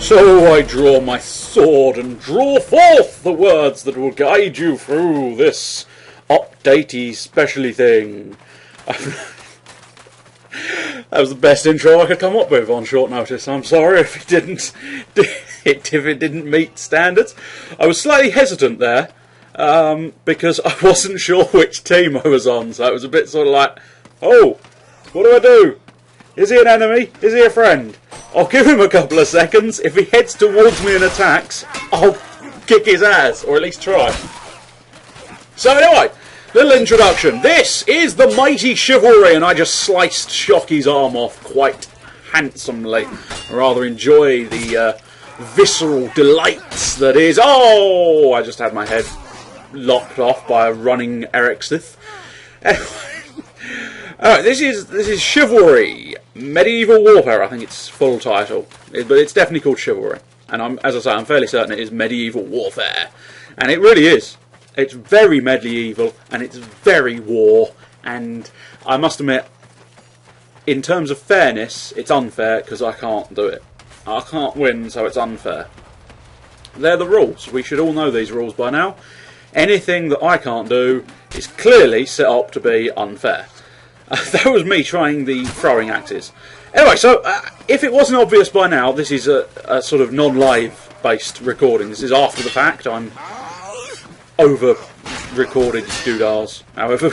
So I draw my sword and draw forth the words that will guide you through this updatey specially thing. That was the best intro I could come up with on short notice. I'm sorry if it didn't meet standards. I was slightly hesitant there because I wasn't sure which team I was on, so it was a bit sort of like, oh, what do I do? Is he an enemy? Is he a friend? I'll give him a couple of seconds. If he heads towards me and attacks, I'll kick his ass, or at least try. So anyway, little introduction. This is the Mighty Chivalry, and I just sliced Shockey's arm off quite handsomely. I rather enjoy the visceral delights that is... Oh! I just had my head locked off by a running Eric Sith. Alright, this is Chivalry, Medieval Warfare, I think it's full title, but it's definitely called Chivalry, and as I say, I'm fairly certain it is Medieval Warfare, and it really is. It's very medieval, and it's very war, and I must admit, in terms of fairness, it's unfair, because I can't do it. I can't win, so it's unfair. They're the rules. We should all know these rules by now. Anything that I can't do is clearly set up to be unfair. That was me trying the throwing axes. Anyway, so if it wasn't obvious by now, this is a sort of non-live based recording. This is after the fact. I'm over-recorded doodahs. However,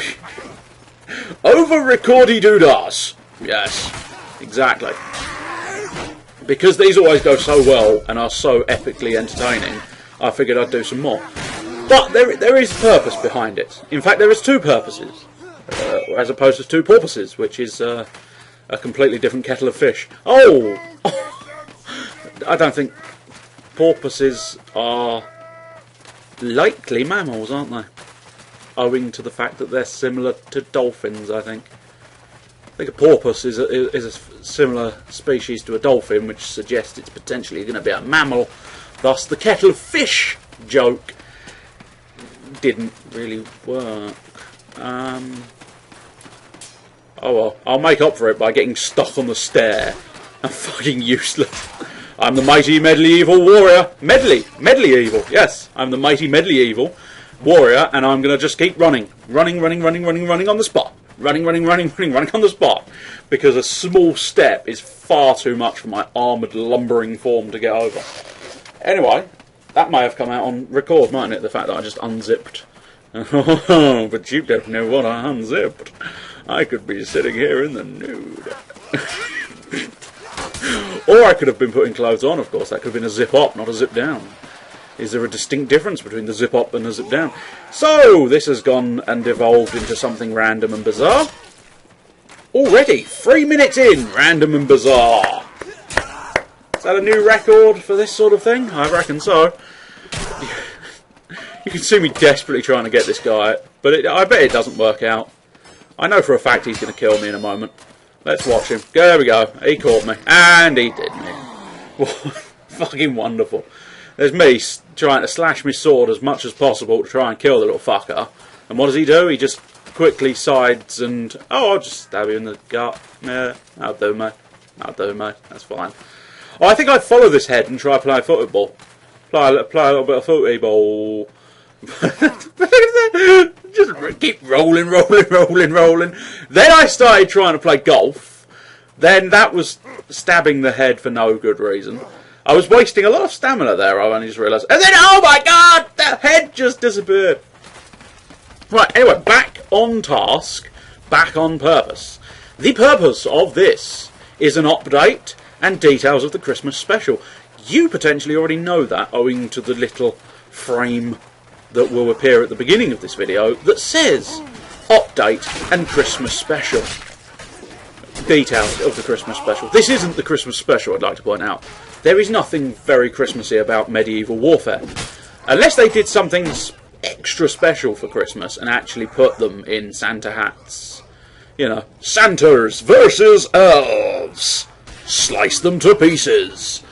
over-recordy doodahs. Yes, exactly. Because these always go so well and are so epically entertaining, I figured I'd do some more. But there is purpose behind it. In fact, there is two purposes. As opposed to two porpoises, which is a completely different kettle of fish. Oh! I don't think porpoises are likely mammals, aren't they? Owing to the fact that they're similar to dolphins, I think. I think a porpoise is a similar species to a dolphin, which suggests it's potentially going to be a mammal. Thus, the kettle of fish joke didn't really work. Oh well, I'll make up for it by getting stuck on the stair. I'm fucking useless. I'm the mighty medieval warrior. Medieval, yes. I'm the mighty medieval warrior, and I'm going to just keep running on the spot. Running on the spot. Because a small step is far too much for my armoured lumbering form to get over. Anyway, that may have come out on record, mightn't it? The fact that I just unzipped. Oh, but you don't know what I unzipped. I could be sitting here in the nude. Or I could have been putting clothes on, of course. That could have been a zip up, not a zip down. Is there a distinct difference between the zip up and the zip down? So, this has gone and evolved into something random and bizarre. Already, 3 minutes in, random and bizarre. Is that a new record for this sort of thing? I reckon so. You can see me desperately trying to get this guy, but I bet it doesn't work out. I know for a fact he's going to kill me in a moment. Let's watch him. There we go. He caught me. And he did me. Fucking wonderful. There's me trying to slash my sword as much as possible to try and kill the little fucker. And what does he do? He just quickly sides and... Oh, I'll just stab you in the gut. Yeah, that'll do, mate. That'll do, mate. That's fine. Oh, I think I'd follow this head and try play football. Play a little bit of footy ball. Just keep rolling. Then I started trying to play golf. Then that was stabbing the head for no good reason. I was wasting a lot of stamina there, I only just realised. And then, oh my god, the head just disappeared. Right, anyway, back on task, back on purpose. The purpose of this is an update and details of the Christmas special. You potentially already know that, owing to the little frame that will appear at the beginning of this video that says update and Christmas special. Details of the Christmas special. This isn't the Christmas special, I'd like to point out. There is nothing very Christmassy about medieval warfare. Unless they did something extra special for Christmas and actually put them in Santa hats. You know, Santas versus elves. Slice them to pieces.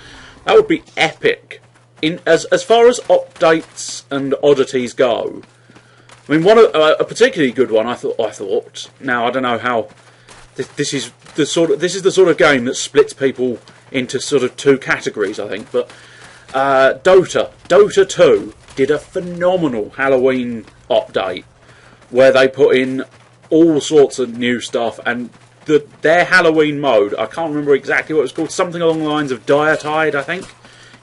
That would be epic. As far as updates and oddities go, I mean, a particularly good one. I thought. Now I don't know how. This is the sort of game that splits people into sort of two categories, I think. But Dota 2 did a phenomenal Halloween update where they put in all sorts of new stuff, and their Halloween mode, I can't remember exactly what it was called, something along the lines of Dietide, I think,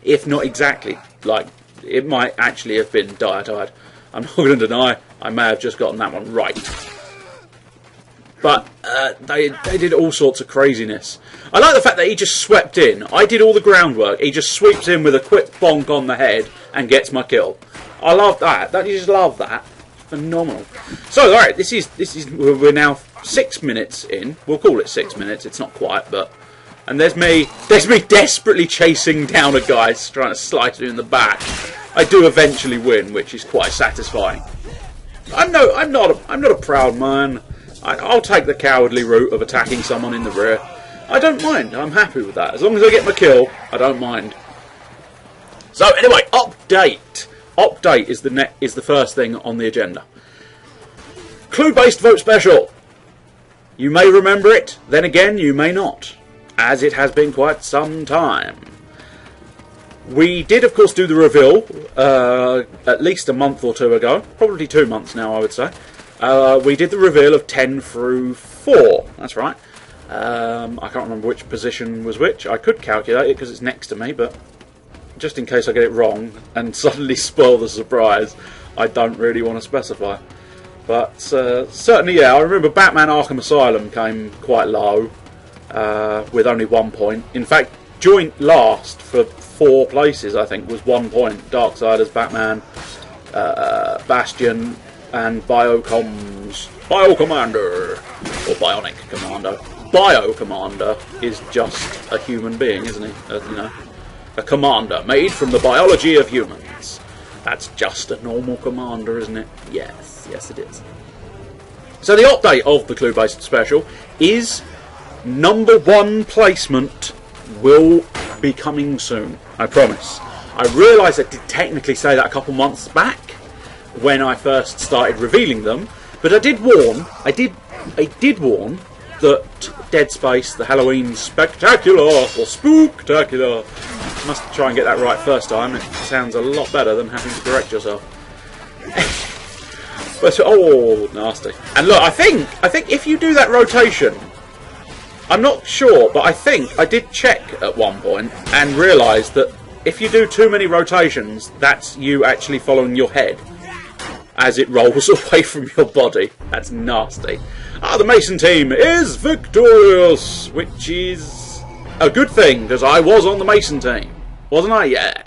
if not exactly. Like, it might actually have been Dietide. I'm not going to deny, I may have just gotten that one right. But they did all sorts of craziness. I like the fact that he just swept in. I did all the groundwork. He just sweeps in with a quick bonk on the head and gets my kill. I love that. You just love that. Phenomenal. So, all right, this is we're now 6 minutes in. We'll call it 6 minutes. It's not quite, but and there's me desperately chasing down a guy trying to slice him in the back. I do eventually win, which is quite satisfying. I'm not a proud man. I'll take the cowardly route of attacking someone in the rear. I don't mind. I'm happy with that. As long as I get my kill, I don't mind. So anyway, update. Update is the first thing on the agenda. Clue-based vote special. You may remember it, then again you may not, as it has been quite some time. We did, of course, do the reveal at least a month or two ago, probably 2 months now, I would say. We did the reveal of 10 through 4. That's right. I can't remember which position was which. I could calculate it because it's next to me, but just in case I get it wrong and suddenly spoil the surprise, I don't really want to specify. But certainly, yeah, I remember Batman Arkham Asylum came quite low, with only 1 point. In fact, joint last for 4 places, I think, was 1 point. Darksiders, Batman, Bastion, and Bio Commander, or Bionic Commando. Bio Commander is just a human being, isn't he? You know, a commander made from the biology of humans. That's just a normal commander, isn't it? Yes, yes it is. So the update of the clue-based special is #1 placement will be coming soon. I promise. I realise I did technically say that a couple months back when I first started revealing them, but I did warn. I did warn that Dead Space, the Halloween Spectacular or Spooktacular. Must try and get that right first time. It sounds a lot better than having to correct yourself. But oh, nasty. And look, I think if you do that rotation, I'm not sure, but I think I did check at one point and realised that if you do too many rotations, that's you actually following your head as it rolls away from your body. That's nasty. The Mason team is victorious, which is a good thing, because I was on the Mason team, wasn't I? Yeah.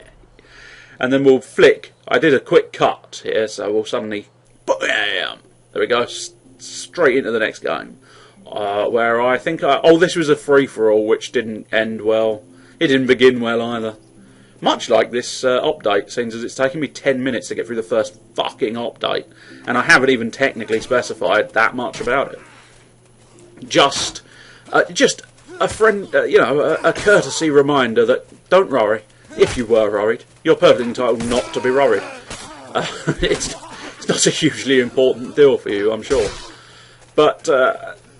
And then we'll flick. I did a quick cut here, so we'll suddenly, bam! There we go, straight into the next game. Where I think, this was a free-for-all, which didn't end well. It didn't begin well either. Much like this update, since it's taken me 10 minutes to get through the first fucking update, and I haven't even technically specified that much about it. Just a friend, a courtesy reminder that don't worry. If you were worried, you're perfectly entitled not to be worried. It's not a hugely important deal for you, I'm sure. But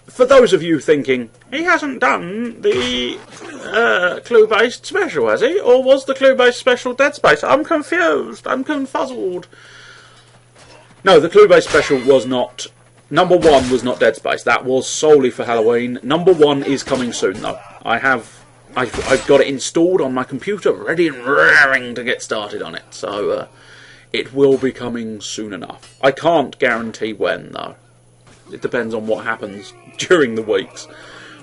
for those of you thinking, he hasn't done the clue-based special, has he? Or was the clue-based special Dead Space? I'm confused. I'm confuzzled. No, the clue-based special was not... #1 was not Dead Space. That was solely for Halloween. #1 is coming soon, though. I've got it installed on my computer, ready and raring to get started on it. So it will be coming soon enough. I can't guarantee when, though. It depends on what happens during the weeks,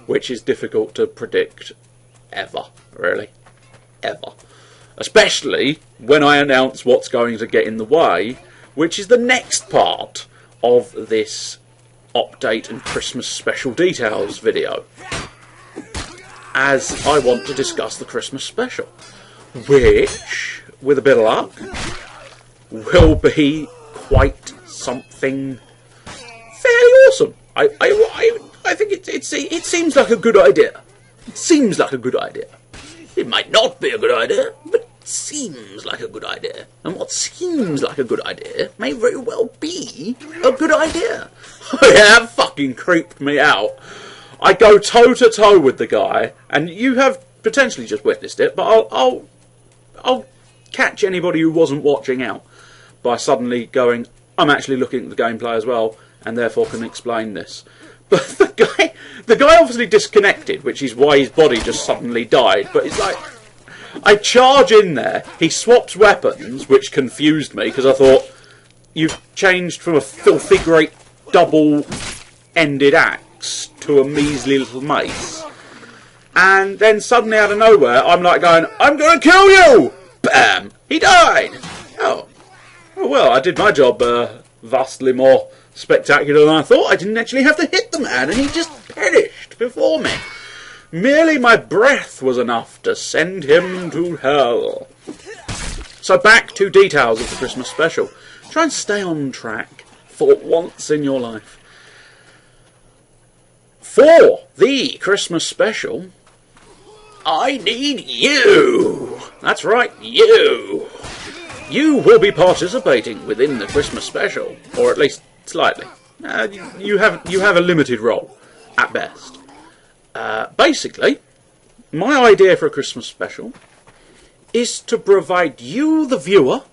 which is difficult to predict ever, really. Ever. Especially when I announce what's going to get in the way, which is the next part of this update and Christmas special details video. As I want to discuss the Christmas special, which, with a bit of luck, will be quite something fairly awesome. I think it seems like a good idea. It seems like a good idea. It might not be a good idea, but it seems like a good idea. And what seems like a good idea may very well be a good idea. That fucking creeped me out. I go toe to toe with the guy, and you have potentially just witnessed it, but I'll catch anybody who wasn't watching out by suddenly going, I'm actually looking at the gameplay as well, and therefore can explain this. But the guy obviously disconnected, which is why his body just suddenly died. But it's like, I charge in there, he swaps weapons, which confused me, because I thought, you've changed from a filthy great double-ended axe to a measly little mace. And then suddenly out of nowhere, I'm like going, I'm going to kill you! Bam! He died! Oh well, I did my job vastly more spectacular than I thought. I didn't actually have to hit the man, and he just perished before me. Merely my breath was enough to send him to hell. So back to details of the Christmas special. Try and stay on track for once in your life. For the Christmas special, I need you. That's right, you. You will be participating within the Christmas special, or at least slightly. You have a limited role, at best. Basically, my idea for a Christmas special is to provide you, the viewer,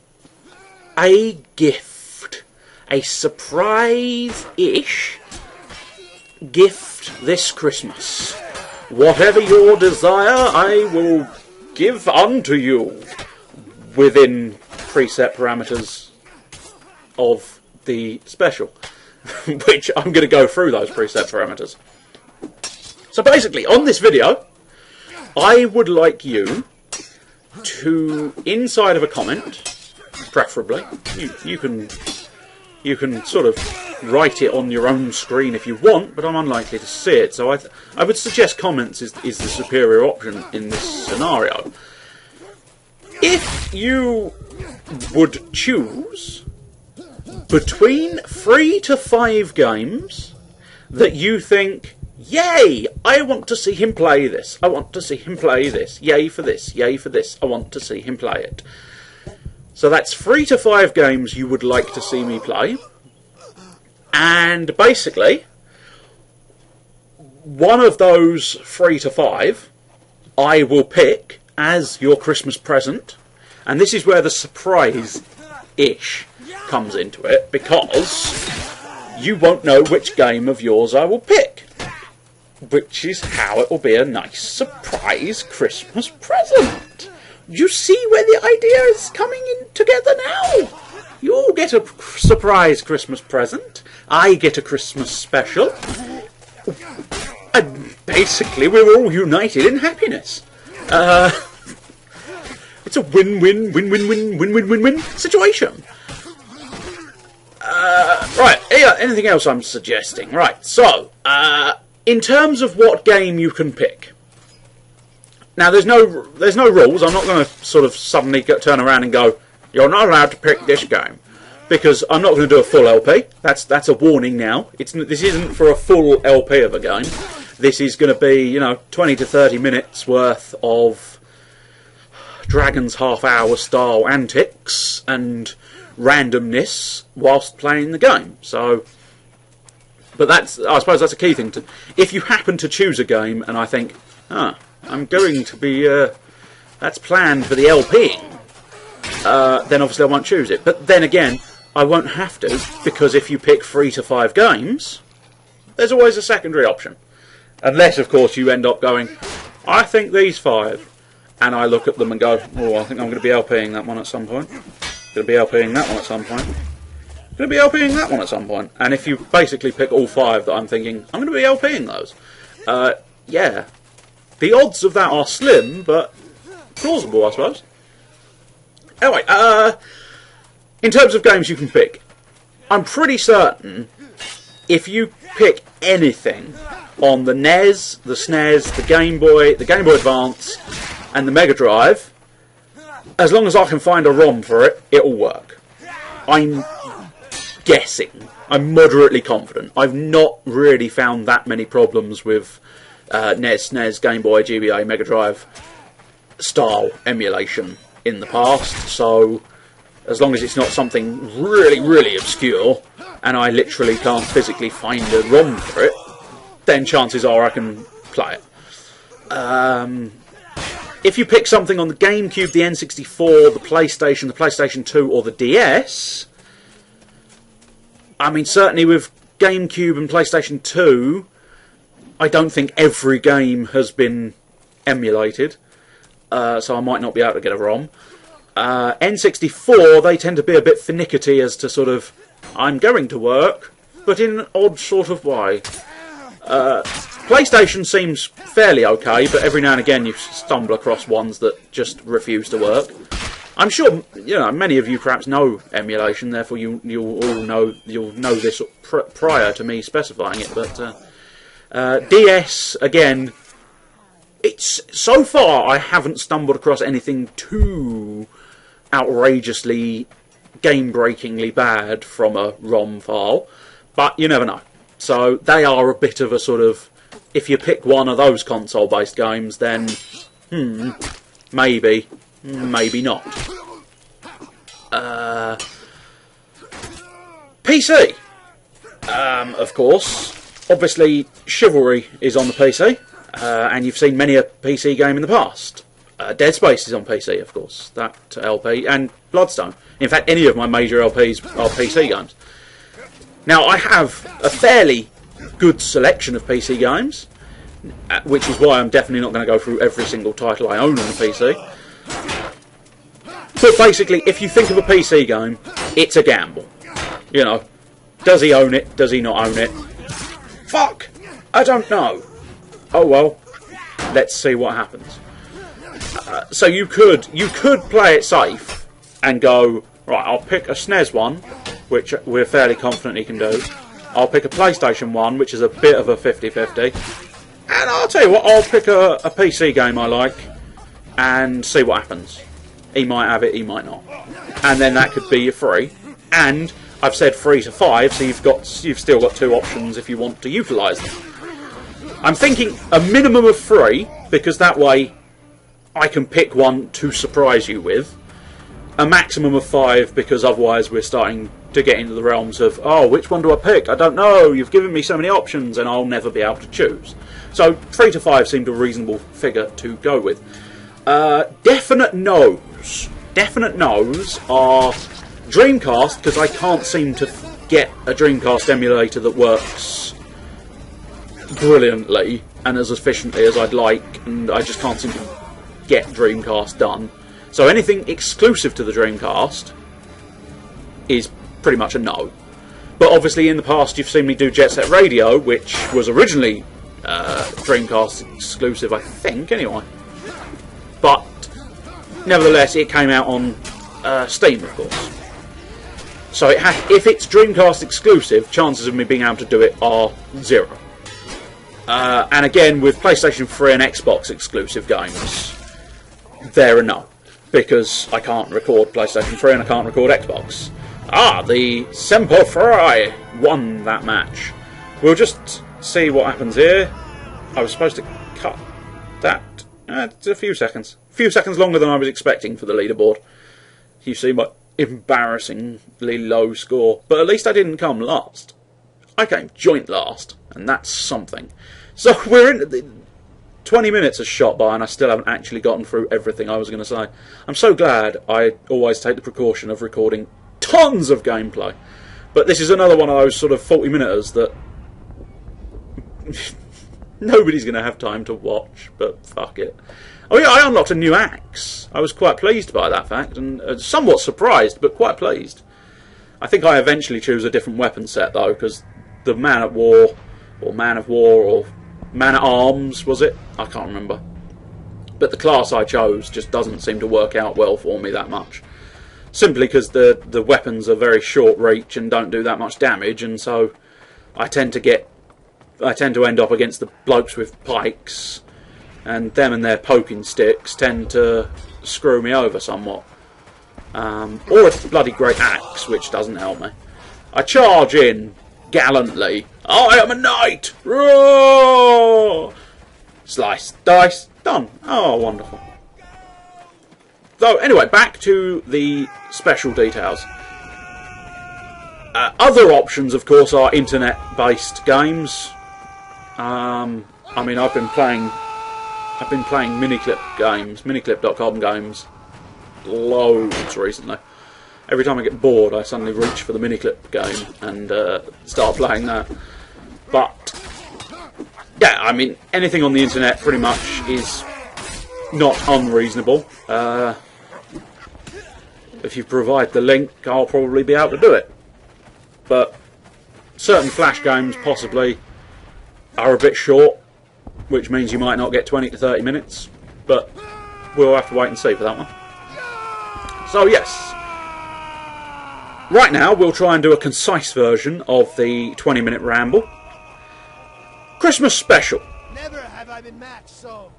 a gift. A surprise-ish gift this Christmas. Whatever your desire, I will give unto you within preset parameters of the special, which I'm going to go through those preset parameters. So basically, on this video, I would like you to, inside of a comment, preferably, you can sort of write it on your own screen if you want, but I'm unlikely to see it, so I would suggest comments is the superior option in this scenario. If you would choose between 3 to 5 games that you think, yay, I want to see him play this, I want to see him play this, yay for this, I want to see him play it. So that's 3 to 5 games you would like to see me play. And basically, one of those 3 to 5 I will pick as your Christmas present. And this is where the surprise-ish comes into it, because you won't know which game of yours I will pick. Which is how it will be a nice surprise Christmas present. You see where the idea is coming in together now? You'll get a surprise Christmas present. I get a Christmas special. And basically, we're all united in happiness. It's a win-win situation. Right, yeah, anything else I'm suggesting? Right, so, in terms of what game you can pick. Now, there's no rules. I'm not going to sort of suddenly turn around and go, you're not allowed to pick this game, because I'm not going to do a full LP. That's a warning now. This isn't for a full LP of a game. This is going to be, 20 to 30 minutes worth of Dragon's half-hour style antics and randomness whilst playing the game. So, but I suppose that's a key thing. If you happen to choose a game and I think, I'm going to be, that's planned for the LPing, then obviously I won't choose it. But then again, I won't have to, because if you pick 3 to 5 games, there's always a secondary option. Unless, of course, you end up going, I think these 5, and I look at them and go, oh, I think I'm going to be LPing that one at some point. Going to be LPing that one at some point. Going to be LPing that one at some point. And if you basically pick all 5 that I'm thinking, I'm going to be LPing those, yeah. The odds of that are slim, but plausible, I suppose. Anyway, in terms of games you can pick, I'm pretty certain if you pick anything on the NES, the SNES, the Game Boy Advance, and the Mega Drive, as long as I can find a ROM for it, it'll work. I'm guessing. I'm moderately confident. I've not really found that many problems with NES, SNES, Game Boy, GBA, Mega Drive style emulation in the past, so as long as it's not something really, really obscure and I literally can't physically find a ROM for it, then chances are I can play it. if you pick something on the GameCube, the N64, the PlayStation 2, or the DS, I mean, certainly with GameCube and PlayStation 2, I don't think every game has been emulated, so I might not be able to get a ROM. N64, they tend to be a bit finicky as to sort of, I'm going to work, but in an odd sort of way. PlayStation seems fairly okay, but every now and again you stumble across ones that just refuse to work. I'm sure many of you perhaps know emulation, therefore you'll know this prior to me specifying it. But DS again, it's so far I haven't stumbled across anything too outrageously, game-breakingly bad from a ROM file, but you never know. So they are a bit of a sort of, if you pick one of those console-based games, then maybe not. PC, of course, obviously Chivalry is on the PC, and you've seen many a PC game in the past. Dead Space is on PC, of course, that LP, and Bloodstone. In fact, any of my major LPs are PC games. Now, I have a fairly good selection of PC games, which is why I'm definitely not going to go through every single title I own on the PC. But basically, if you think of a PC game, it's a gamble. You know, does he own it? Does he not own it? Fuck! I don't know. Oh well, let's see what happens. So you could play it safe and go, right, I'll pick a SNES one, which we're fairly confident he can do. I'll pick a PlayStation one, which is a bit of a 50-50. And I'll tell you what, I'll pick a PC game I like and see what happens. He might have it, he might not. And then that could be your free. And I've said 3 to 5, so you've still got 2 options if you want to utilise them. I'm thinking a minimum of 3, because that way I can pick one to surprise you with. A maximum of 5, because otherwise we're starting to get into the realms of, oh, which one do I pick? I don't know, you've given me so many options and I'll never be able to choose. So 3 to 5 seemed a reasonable figure to go with. Definite no's. Definite no's are Dreamcast, because I can't seem to get a Dreamcast emulator that works brilliantly and as efficiently as I'd like, and I just can't seem to get Dreamcast done. So anything exclusive to the Dreamcast is pretty much a no. But obviously in the past you've seen me do Jet Set Radio, which was originally Dreamcast exclusive, I think, anyway. But nevertheless, it came out on Steam, of course. So if it's Dreamcast exclusive, chances of me being able to do it are 0. And again, with PlayStation 3 and Xbox exclusive games, they're a no. Because I can't record PlayStation 3 and I can't record Xbox. The Semper Fi won that match. We'll just see what happens here. I was supposed to cut that. It's a few seconds. A few seconds longer than I was expecting for the leaderboard. You see my embarrassingly low score. But at least I didn't come last. I came joint last. And that's something. So we're in... 20 minutes has shot by and I still haven't actually gotten through everything I was going to say. I'm so glad I always take the precaution of recording tons of gameplay. But this is another one of those sort of 40-minuters that nobody's going to have time to watch, but fuck it. Oh yeah, I unlocked a new axe. I was quite pleased by that fact, and somewhat surprised, but quite pleased. I think I eventually choose a different weapon set though, because the Man at War, or Man of War, or Man at Arms, was it? I can't remember. But the class I chose just doesn't seem to work out well for me that much. Simply because the weapons are very short reach and don't do that much damage, and so I tend to end up against the blokes with pikes, and them and their poking sticks tend to screw me over somewhat. Or a bloody great axe, which doesn't help me. I charge in gallantly. I am a knight! Roar! Slice, dice, done. Oh, wonderful. So, anyway, back to the special details. Other options, of course, are internet-based games. I mean, I've been playing I've been playing Miniclip games, miniclip.com games, loads recently. Every time I get bored, I suddenly reach for the Miniclip game and start playing that. But yeah, I mean, anything on the internet pretty much is not unreasonable. If you provide the link, I'll probably be able to do it. But certain Flash games possibly are a bit short, which means you might not get 20 to 30 minutes. But we'll have to wait and see for that one. So yes, right now we'll try and do a concise version of the 20-minute ramble. Christmas special. Never have I been matched, so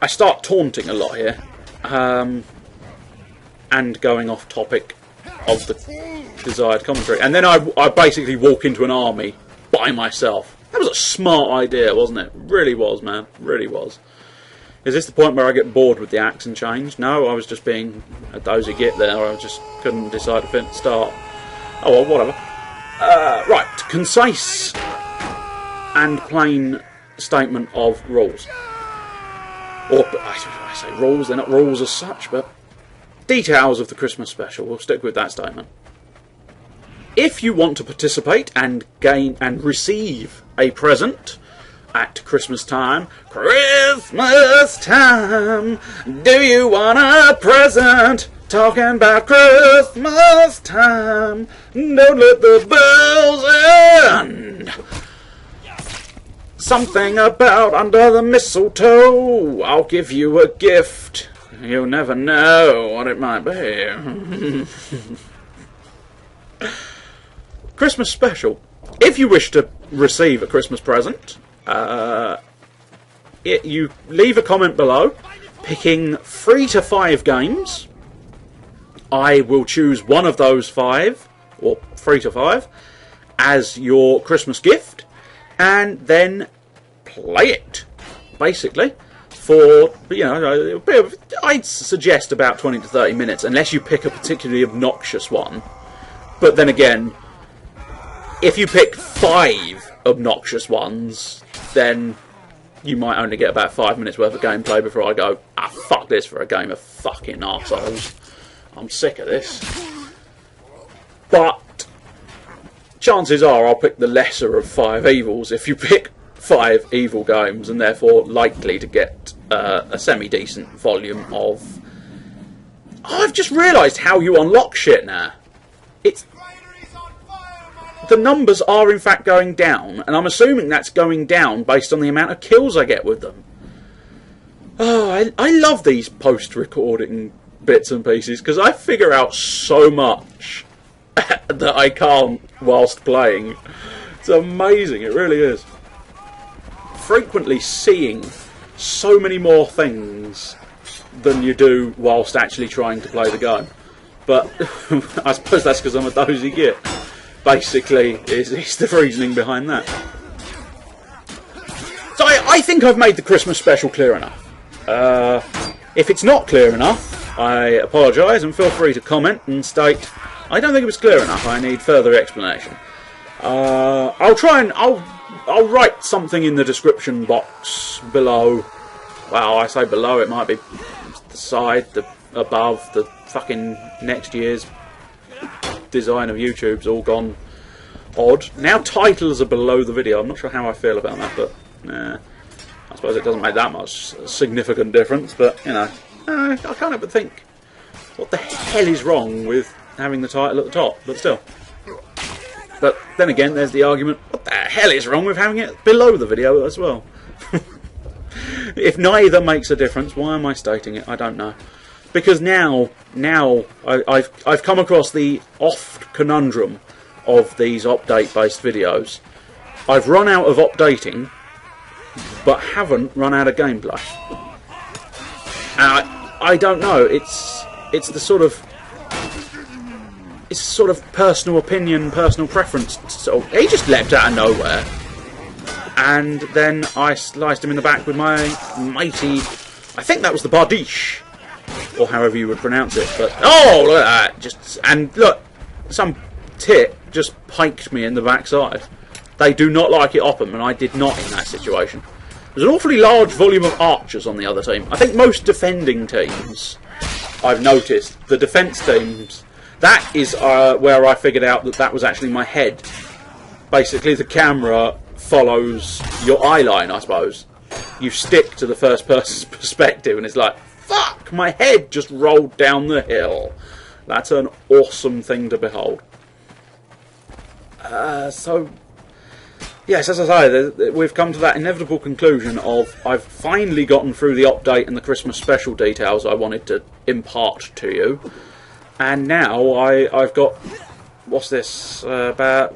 I start taunting a lot here, and going off topic of the desired commentary, and then I basically walk into an army by myself. That was a smart idea, wasn't it? Really was, man. Really was. Is this the point where I get bored with the axe and change? No, I was just being a dozy git there. I just couldn't decide to start. Oh well, whatever. Right, concise and plain statement of rules. Or, I say rules, they're not rules as such, but details of the Christmas special. We'll stick with that statement. If you want to participate and gain and receive a present at Christmas time, do you want a present? Talking about Christmas time, don't let the bells end. Something about under the mistletoe, I'll give you a gift. You'll never know what it might be. Christmas special. If you wish to receive a Christmas present, you leave a comment below, picking 3 to 5 games. I will choose one of those 5, or 3 to 5, as your Christmas gift, and then play it, basically, for, you know, I'd suggest about 20 to 30 minutes, unless you pick a particularly obnoxious one. But then again, if you pick 5 obnoxious ones, then you might only get about 5 minutes worth of gameplay before I go, fuck this for a game of fucking arseholes. I'm sick of this. But chances are I'll pick the lesser of 5 evils if you pick 5 evil games, and therefore likely to get a semi-decent volume of... Oh, I've just realised how you unlock shit now. It's... The numbers are in fact going down, and I'm assuming that's going down based on the amount of kills I get with them. Oh, I love these post-recording bits and pieces, because I figure out so much that I can't whilst playing. It's amazing, it really is. Frequently seeing so many more things than you do whilst actually trying to play the game. But I suppose that's because I'm a dozy git. Basically, is the reasoning behind that. So I think I've made the Christmas special clear enough. If it's not clear enough, I apologise, and feel free to comment and state, I don't think it was clear enough, I need further explanation. I'll try and I'll write something in the description box below. Well, I say below, it might be the side, the above, the fucking next year's design of YouTube's all gone odd. Now titles are below the video. I'm not sure how I feel about that, but I suppose it doesn't make that much significant difference. But, you know, I can't help but think, what the hell is wrong with having the title at the top? But still. But then again, there's the argument, what the hell is wrong with having it below the video as well? If neither makes a difference, why am I stating it? I don't know. Because now I've come across the oft conundrum of these update-based videos. I've run out of updating, but haven't run out of gameplay. And I don't know. It's the sort of personal opinion, personal preference. So he just leapt out of nowhere, and then I sliced him in the back with my mighty. I think that was the Bardiche, or however you would pronounce it. But oh, look at that! And look, some tit just piked me in the backside. They do not like it Opham, and I did not in that situation. There's an awfully large volume of archers on the other team. I think most defending teams, I've noticed, the defence teams, that is where I figured out that that was actually my head. Basically, the camera follows your eye line, I suppose. You stick to the first person's perspective, and it's like, fuck, my head just rolled down the hill. That's an awesome thing to behold. So, yes, as I say, we've come to that inevitable conclusion of I've finally gotten through the update and the Christmas special details I wanted to impart to you. And now I've got, what's this, about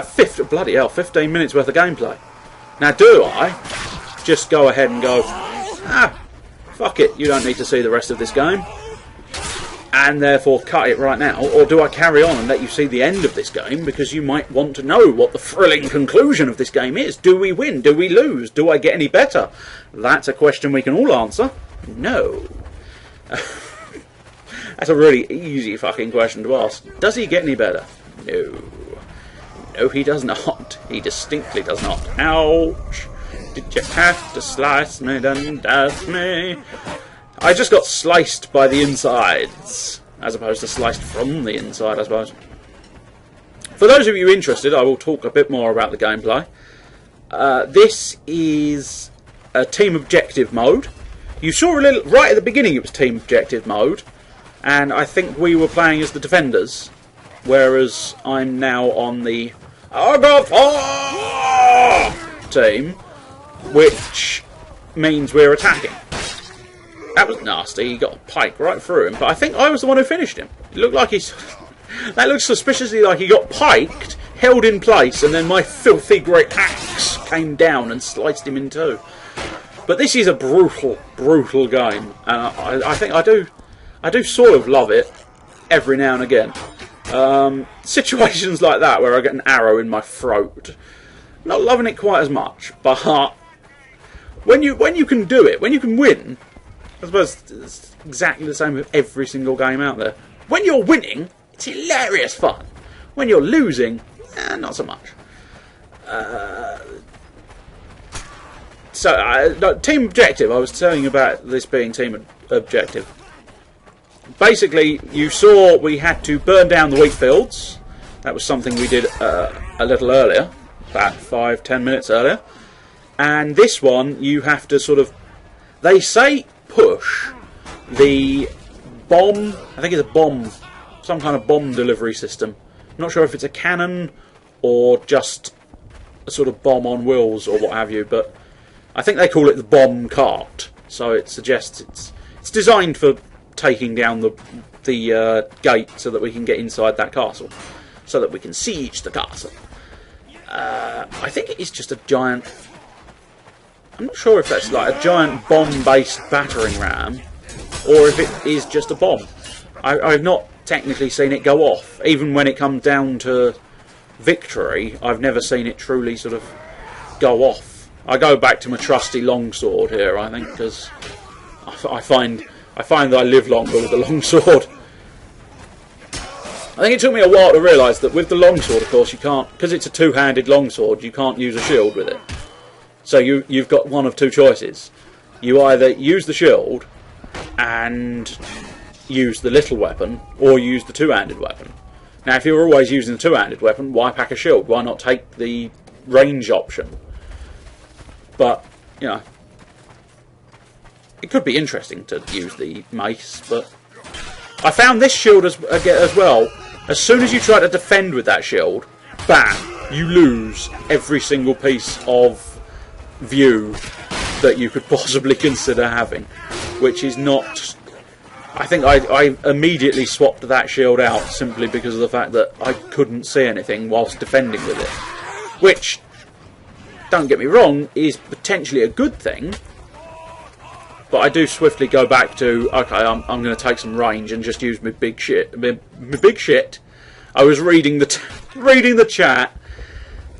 15 minutes worth of gameplay. Now, do I just go ahead and go, fuck it, you don't need to see the rest of this game, and therefore cut it right now? Or do I carry on and let you see the end of this game, because you might want to know what the thrilling conclusion of this game is? Do we win? Do we lose? Do I get any better? That's a question we can all answer. No. That's a really easy fucking question to ask. Does he get any better? No. No, he does not. He distinctly does not. Ouch. Did you have to slice me, then dash me? I just got sliced by the insides, as opposed to sliced from the inside, I suppose. For those of you interested, I will talk a bit more about the gameplay. This is a team objective mode. You saw a little, right at the beginning it was team objective mode, and I think we were playing as the defenders, whereas I'm now on the team, which means we're attacking. That was nasty. He got a pike right through him, but I think I was the one who finished him. It looked like he's... That looks suspiciously like he got piked, held in place, and then my filthy great axe came down and sliced him in two. But this is a brutal, brutal game, and I think I do sort of love it every now and again. Situations like that where I get an arrow in my throat, not loving it quite as much, but when you can do it, when you can win, I suppose it's exactly the same with every single game out there. When you're winning, it's hilarious fun. When you're losing, not so much. Team objective, I was telling you about this being team objective. Basically, you saw we had to burn down the wheat fields. That was something we did a little earlier, about 5-10 minutes earlier. And this one, you have to sort of... They say push the bomb... I think it's a bomb, some kind of bomb delivery system. I'm not sure if it's a cannon or just a sort of bomb on wheels or what have you, but I think they call it the bomb cart. So it suggests it's designed for taking down the gate so that we can get inside that castle, so that we can siege the castle. I think it is just a giant... I'm not sure if that's like a giant bomb-based battering ram, or if it is just a bomb. I've not technically seen it go off. Even when it comes down to victory, I've never seen it truly sort of go off. I go back to my trusty longsword here, I think, because I find that I live longer with the longsword. I think it took me a while to realise that with the longsword, of course, you can't, because it's a two-handed longsword, you can't use a shield with it. So you've got one of two choices. You either use the shield and use the little weapon, or use the two-handed weapon. Now, if you're always using the two-handed weapon, why pack a shield? Why not take the range option? But, you know, it could be interesting to use the mace, but I found this shield as well. As soon as you try to defend with that shield, bam, you lose every single piece of view that you could possibly consider having, which is not... I think I immediately swapped that shield out simply because of the fact that I couldn't see anything whilst defending with it, which, don't get me wrong, is potentially a good thing, but I do swiftly go back to, okay, I'm going to take some range and just use my big shit. My big shit. I was reading the chat,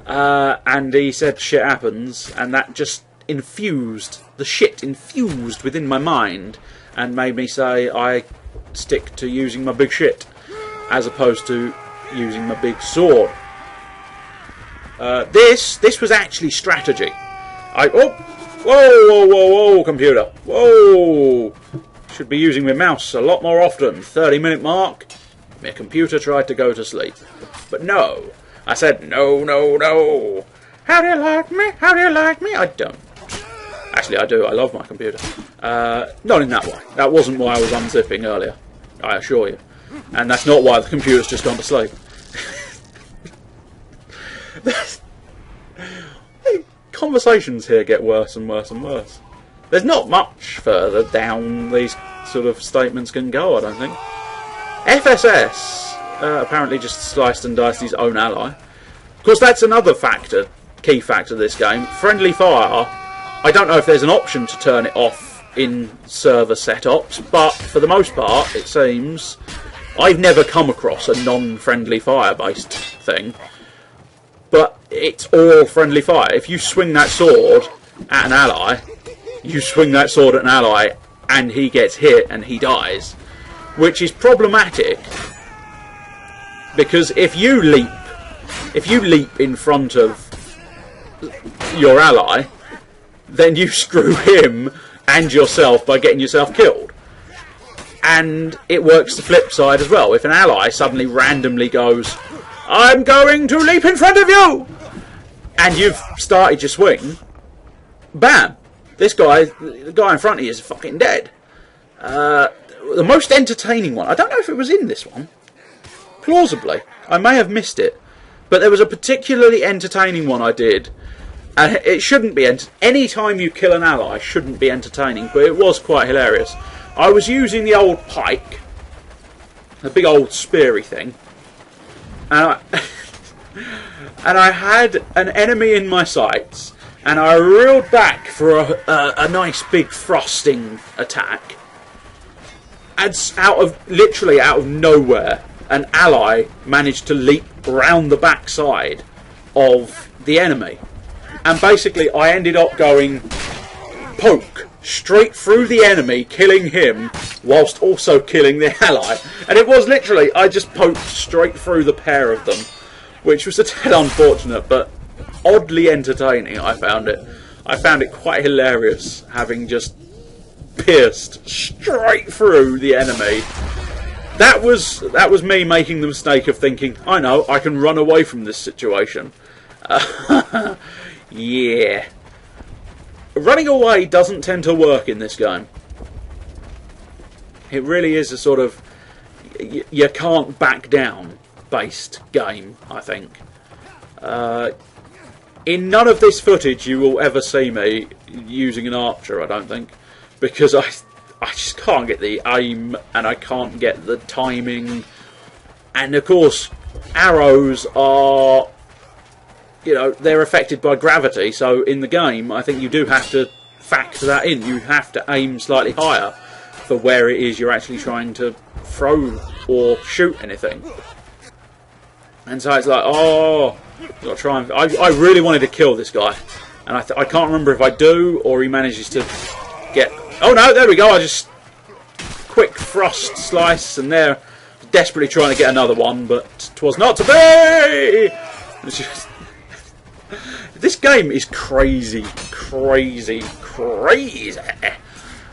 and he said shit happens, and that just infused within my mind and made me say I stick to using my big shit as opposed to using my big sword. This was actually strategy. Oh! Whoa, whoa, whoa, whoa, computer. Whoa! Should be using my mouse a lot more often. 30-minute mark. My computer tried to go to sleep. But no. I said, no, no, no. How do you like me? How do you like me? I don't. Actually, I do. I love my computer. Not in that way. That wasn't why I was unzipping earlier. I assure you. And that's not why the computer's just gone to sleep. Conversations here get worse and worse and worse. There's not much further down these sort of statements can go, I don't think. FSS apparently just sliced and diced his own ally. Of course, that's another factor, key factor of this game. Friendly fire, I don't know if there's an option to turn it off in server setups, but for the most part, it seems, I've never come across a non-friendly fire based thing. But it's all friendly fire. If you swing that sword at an ally, you swing that sword at an ally and he gets hit and he dies. Which is problematic, because if you leap in front of your ally, then you screw him and yourself by getting yourself killed. And it works the flip side as well. If an ally suddenly randomly goes, I'm going to leap in front of you! And you've started your swing, bam! The guy in front of you is fucking dead. The most entertaining one, I don't know if it was in this one, plausibly, I may have missed it, but there was a particularly entertaining one I did, and it shouldn't be, any time you kill an ally shouldn't be entertaining, but it was quite hilarious. I was using the old pike, the big old speary thing, and I had an enemy in my sights, and I reeled back for a nice big thrusting attack, and literally out of nowhere, an ally managed to leap round the backside of the enemy, and basically I ended up going poke straight through the enemy, killing him whilst also killing the ally. And it was literally, I just poked straight through the pair of them, which was a tad unfortunate, but oddly entertaining. I found it quite hilarious, having just pierced straight through the enemy. That was me making the mistake of thinking, I know, I can run away from this situation. Yeah. Running away doesn't tend to work in this game. It really is a sort of you can't back down based game, I think. In none of this footage you will ever see me using an archer, I don't think, because I just can't get the aim and I can't get the timing, and of course arrows are, you know, they're affected by gravity, so in the game I think you do have to factor that in. You have to aim slightly higher for where it is you're actually trying to throw or shoot anything. And so it's like, oh, you've got to try and... I really wanted to kill this guy, and I can't remember if I do or he manages to get... Oh no, there we go, I just quick thrust slice, and they're desperately trying to get another one, but 'twas not to be! It's just... This game is crazy, crazy, crazy.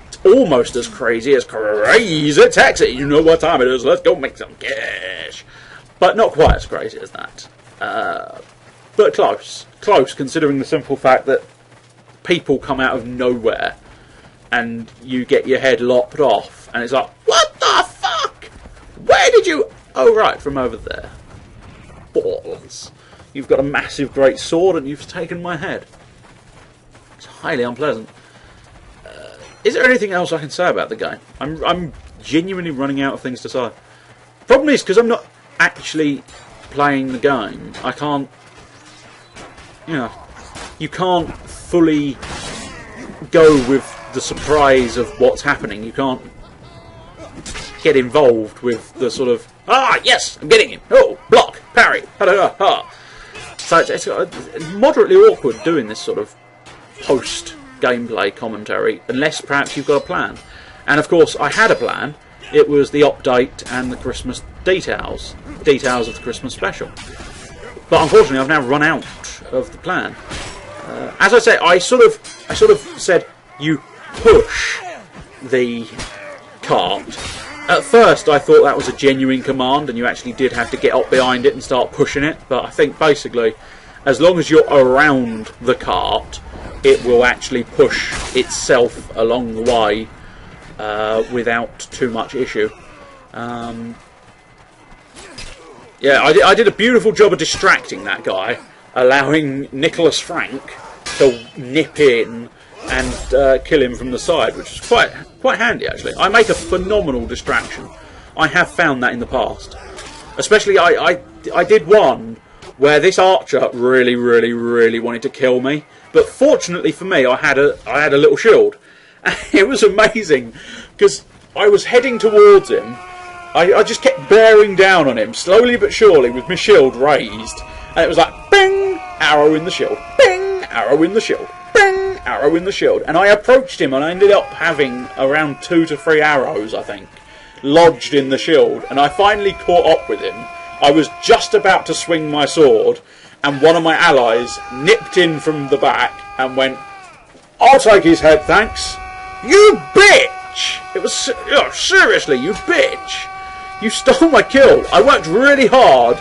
It's almost as crazy as Crazy Taxi. You know what time it is, let's go make some cash. But not quite as crazy as that. But close. Close, considering the simple fact that people come out of nowhere and you get your head lopped off, and it's like, what the fuck? Where did you... Oh, right, from over there. Balls. You've got a massive great sword and you've taken my head. It's highly unpleasant. Is there anything else I can say about the game? I'm genuinely running out of things to say. Problem is, because I'm not actually playing the game, I can't... You know, you can't fully go with the surprise of what's happening. You can't get involved with the sort of, ah, yes, I'm getting him. Oh, block, parry, ha-da-ha-ha. So it's moderately awkward doing this sort of post-gameplay commentary, unless perhaps you've got a plan. And of course, I had a plan. It was the update and the Christmas details of the Christmas special. But unfortunately, I've now run out of the plan. As I said, I sort of said you push the cart. At first, I thought that was a genuine command, and you actually did have to get up behind it and start pushing it. But I think basically, as long as you're around the cart, it will actually push itself along the way without too much issue. Yeah, I did a beautiful job of distracting that guy, allowing Nicholas Frank to nip in and kill him from the side, which is quite handy actually. I make a phenomenal distraction. I have found that in the past. Especially I did one where this archer really wanted to kill me, but fortunately for me I had a little shield. It was amazing because I was heading towards him. I just kept bearing down on him, slowly but surely, with my shield raised. And it was like, bing, arrow in the shield, bing, arrow in the shield, bing, arrow in the shield. And I approached him and I ended up having around 2 to 3 arrows, I think, lodged in the shield. And I finally caught up with him. I was just about to swing my sword, and one of my allies nipped in from the back and went, "I'll take his head, thanks." You bitch! It was, seriously, you bitch! You stole my kill. I worked really hard,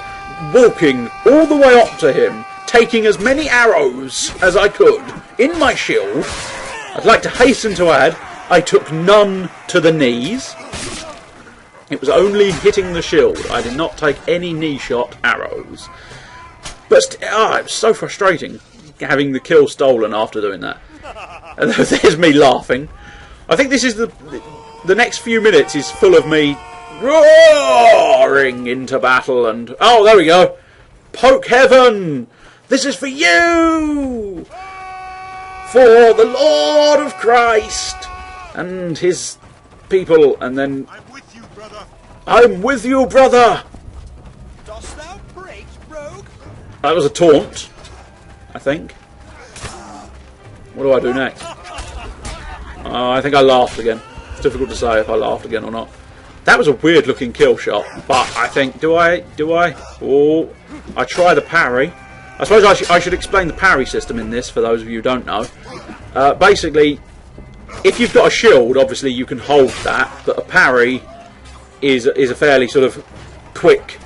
walking all the way up to him, taking as many arrows as I could in my shield. I'd like to hasten to add, I took none to the knees. It was only hitting the shield. I did not take any knee shot arrows. But it was so frustrating having the kill stolen after doing that. And there's me laughing. I think this is the next few minutes is full of me roaring into battle and... Oh, there we go. Poke heaven! This is for you! For the Lord of Christ and his people. And then... I'm with you, brother. I'm with you, brother! Dost thou break, rogue? That was a taunt, I think. What do I do next? I think I laughed again. It's difficult to say if I laughed again or not. That was a weird looking kill shot, but I think, do I? Oh, I try the parry. I suppose I should explain the parry system in this for those of you who don't know. Basically, if you've got a shield, obviously you can hold that, but a parry is a fairly sort of quick.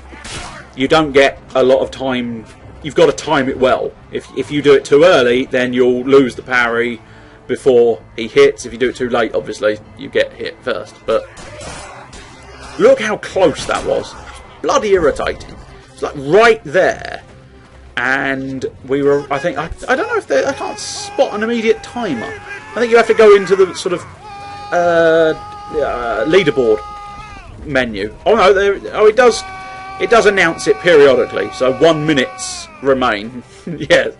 You don't get a lot of time. You've got to time it well. If you do it too early, then you'll lose the parry before he hits. If you do it too late, obviously you get hit first. But look how close that was. Bloody irritating. It's like right there, and we were. I think I don't know if I can't spot an immediate timer. I think you have to go into the sort of leaderboard menu. Oh no, it does. It does announce it periodically. So 1 minutes remain. yes,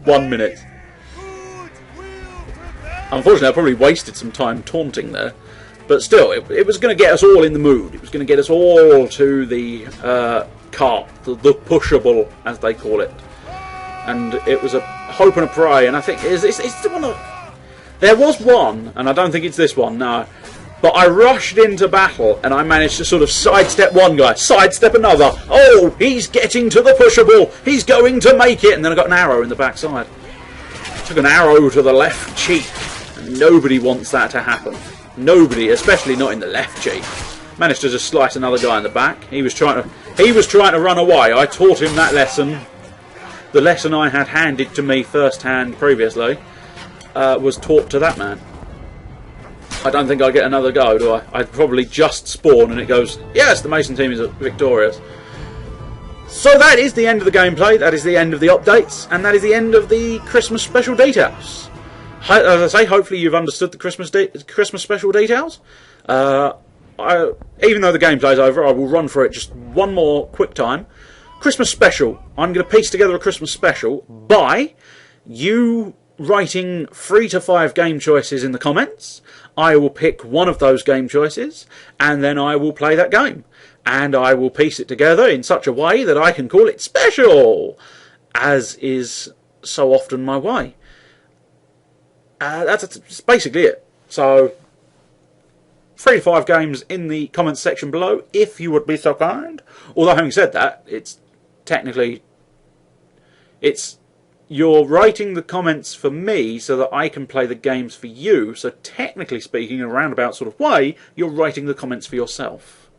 1 minute. Unfortunately, I probably wasted some time taunting there. But still, it was going to get us all in the mood. It was going to get us all to the cart, the pushable, as they call it. And it was a hope and a pray. And I think it's the one of... There was one, and I don't think it's this one, no. But I rushed into battle, and I managed to sort of sidestep one guy, sidestep another. Oh, he's getting to the pushable. He's going to make it. And then I got an arrow in the backside. Took an arrow to the left cheek. And nobody wants that to happen. Nobody, especially not in the left cheek. Managed to just slice another guy in the back. He was trying to run away. I taught him that lesson. The lesson I had handed to me firsthand previously was taught to that man. I don't think I get another go, do I? I'd probably just spawn and it goes, yes, the Mason team is victorious. So that is the end of the gameplay, that is the end of the updates, and that is the end of the Christmas special details. As I say, hopefully you've understood the Christmas special details. Even though the gameplay's over, I will run through it just one more quick time. Christmas special. I'm going to piece together a Christmas special by you writing 3 to 5 game choices in the comments. I will pick one of those game choices, and then I will play that game. And I will piece it together in such a way that I can call it special, as is so often my way. That's basically it. So 3 to 5 games in the comments section below, if you would be so kind. Although having said that, it's technically you're writing the comments for me so that I can play the games for you. So technically speaking, in a roundabout sort of way, you're writing the comments for yourself.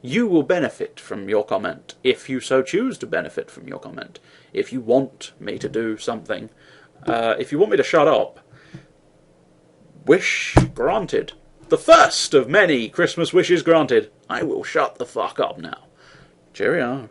You will benefit from your comment if you so choose to benefit from your comment. If you want me to do something, if you want me to shut up, wish granted. The first of many Christmas wishes granted. I will shut the fuck up now. Cheerio.